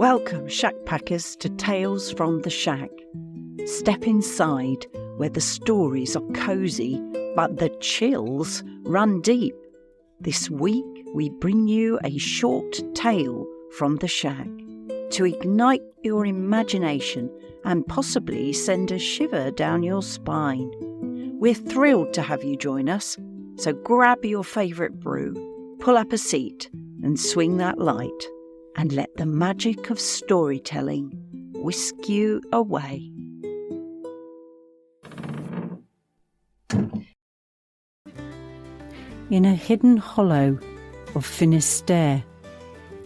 Welcome, shack packers, to Tales from the Shack. Step inside where the stories are cosy, but the chills run deep. This week we bring you a short tale from the shack to ignite your imagination and possibly send a shiver down your spine. We're thrilled to have you join us, so grab your favourite brew, pull up a seat and swing that light, and let the magic of storytelling whisk you away. In a hidden hollow of Finisterre,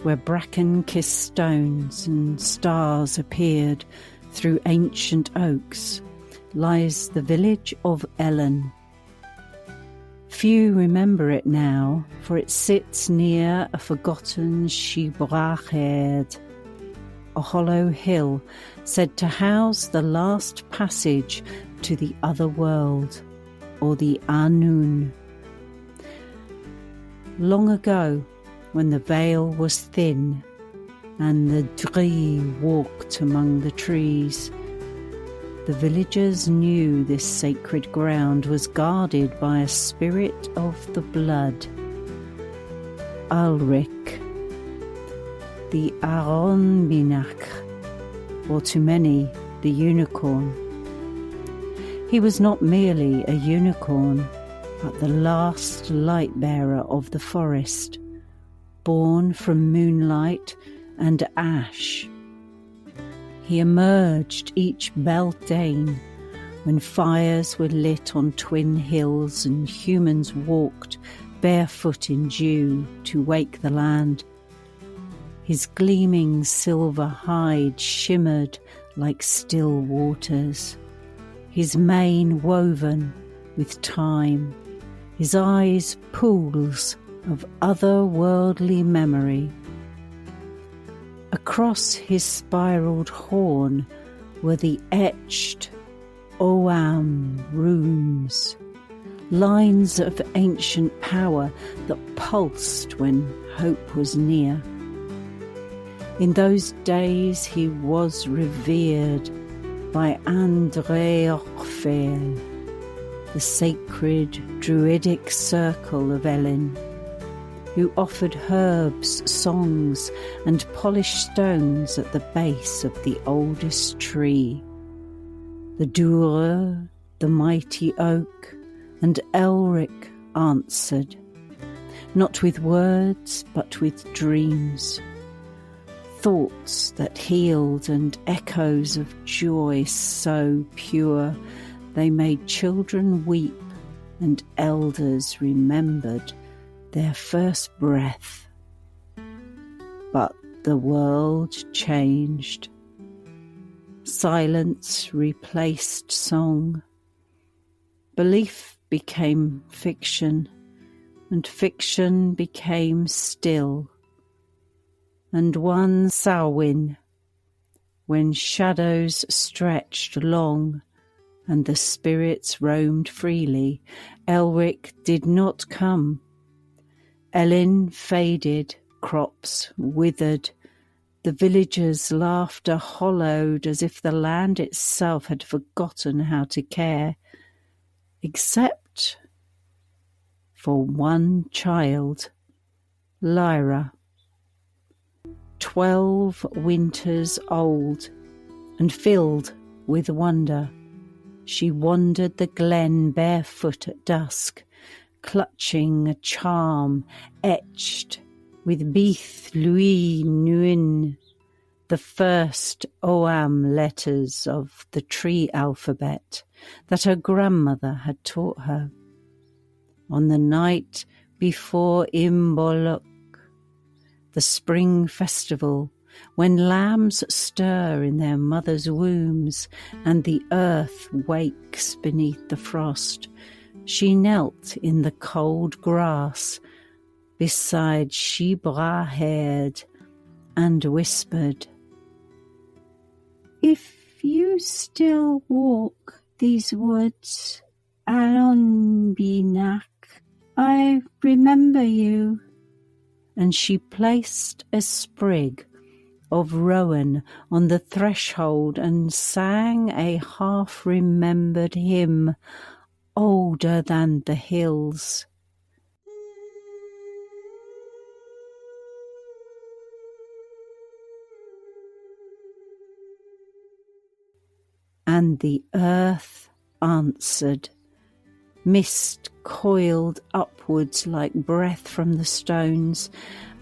where bracken-kissed stones and stars appeared through ancient oaks, lies the village of Ellyn. Few remember it now, for it sits near a forgotten Shebrached, a hollow hill said to house the last passage to the other world, or the Anun. Long ago, when the veil was thin and the Druidic walked among the trees, the villagers knew this sacred ground was guarded by a spirit of the blood, Ulrich, the Aonbheannach, or to many, the unicorn. He was not merely a unicorn, but the last light-bearer of the forest, born from moonlight and ash. He emerged each Beltane when fires were lit on twin hills and humans walked barefoot in dew to wake the land. His gleaming silver hide shimmered like still waters, his mane woven with time, his eyes pools of otherworldly memory. Across his spiraled horn were the etched Ogham runes, lines of ancient power that pulsed when hope was near. In those days he was revered by Aonbheannach, the sacred Druidic circle of Ellyn, who offered herbs, songs, and polished stones at the base of the oldest tree. The Dura, the mighty oak, and Elric answered, not with words, but with dreams, thoughts that healed and echoes of joy so pure they made children weep and elders remembered their first breath. But the world changed. Silence replaced song. Belief became fiction, and fiction became still. And one Samhain, when shadows stretched long and the spirits roamed freely, Elric did not come. Ellyn faded, crops withered, the villagers' laughter hollowed as if the land itself had forgotten how to care, except for one child, Lyra, 12 winters old and filled with wonder. She wandered the glen barefoot at dusk, clutching a charm etched with Bith Louis Nuin, the first Ogham letters of the tree alphabet that her grandmother had taught her. On the night before Imbolc, the spring festival, when lambs stir in their mothers' wombs and the earth wakes beneath the frost, she knelt in the cold grass beside Shebrached and whispered, "If you still walk these woods, Aonbheannach, I remember you." And she placed a sprig of Rowan on the threshold and sang a half-remembered hymn older than the hills. And the earth answered. Mist coiled upwards like breath from the stones,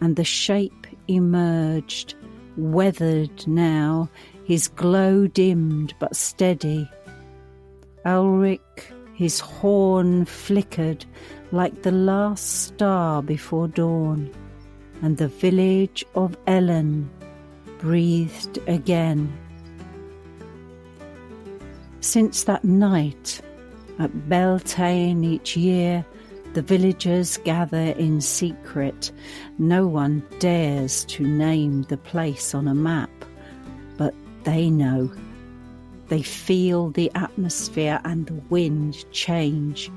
and the shape emerged, weathered now, his glow dimmed but steady. Ulrich, his horn flickered like the last star before dawn, and the village of Ellyn breathed again. Since that night, at Beltane each year, the villagers gather in secret. No one dares to name the place on a map, but they know. They feel the atmosphere and the wind change.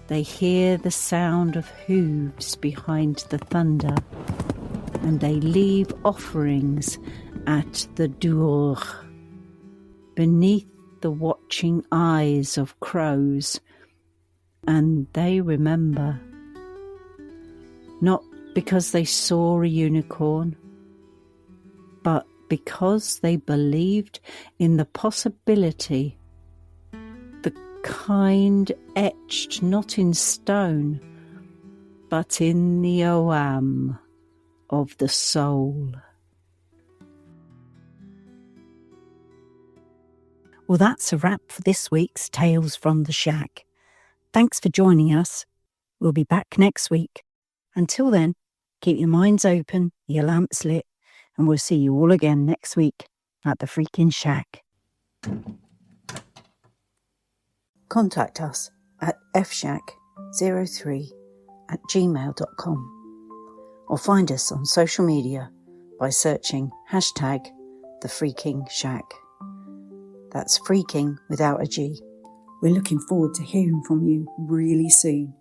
They hear the sound of hooves behind the thunder, and they leave offerings at the door, beneath the watching eyes of crows, and they remember. Not because they saw a unicorn, but because they believed in the possibility, the kind etched not in stone, but in the oam of the soul. Well, that's a wrap for this week's Tales from the Shack. Thanks for joining us. We'll be back next week. Until then, keep your minds open, your lamps lit, and we'll see you all again next week at the freaking shack. Contact us at fshack03@gmail.com or find us on social media by searching #TheFreakingShack. That's freaking without a G. We're looking forward to hearing from you really soon.